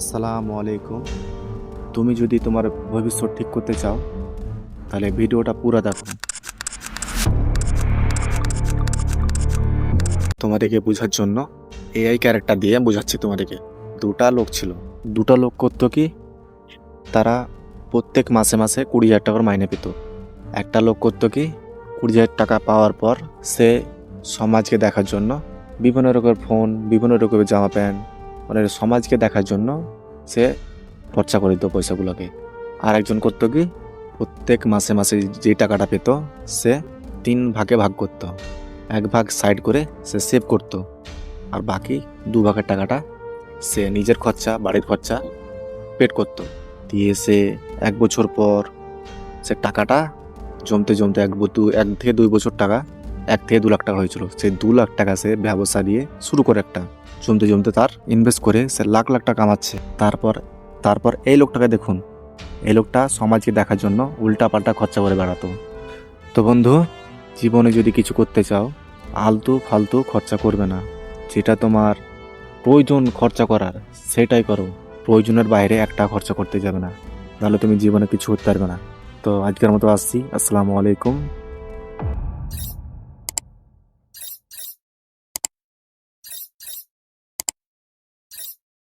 আসসালামু আলাইকুম। তুমি যদি তোমার ভবিষ্যৎ ঠিক করতে চাও তাহলে ভিডিওটা পুরো দেখো। তোমাদেরকে বোঝার জন্য এআই ক্যারেক্টার দিয়ে বোঝাচ্ছি তোমাদেরকে। দুটা লোক ছিল। দুটো লোক করতো কি, তারা প্রত্যেক মাসে মাসে 20,000 টাকার মাইনে পেত। একটা লোক করতো কি, 20,000 টাকা পাওয়ার পর সে সমাজকে দেখার জন্য বিভিন্ন রকমের ফোন, বিভিন্ন রকমের জামা প্যান্ট, মানে সমাজকে দেখার জন্য সে খরচা করে দিত পয়সাগুলোকে। আর একজন করতো কি, প্রত্যেক মাসে মাসে যে টাকাটা পেত সে 3 ভাগে ভাগ করতো। 1 ভাগ সাইড করে সে সেভ করতো, আর বাকি 2 ভাগের টাকাটা সে নিজের খরচা, বাড়ির খরচা পেড করতো। দিয়ে সে 1 বছর পর সে টাকাটা জমতে জমতে 1 থেকে 2 বছর টাকা 1 থেকে 2 লাখ টাকা হয়েছিল। সেই 2 লাখ টাকা সে ব্যবসা দিয়ে শুরু করে, একটা জমতে জমতে তার ইনভেস্ট করে সে লাখ লাখ টাকা কামাচ্ছে। তারপর এই লোকটাকে দেখুন, এই লোকটা সমাজকে দেখার জন্য উল্টা পাল্টা খরচা করে বেড়াতো। তো বন্ধু, জীবনে যদি কিছু করতে চাও আলতু ফালতু খরচা করবে না। যেটা তোমার প্রয়োজন খরচা করার সেটাই করো, প্রয়োজনের বাইরে একটা খরচা করতে যাবে না, নাহলে তুমি জীবনে কিছু করতে পারবে না। তো আজকের মতো আসছি। আসসালামু আলাইকুম।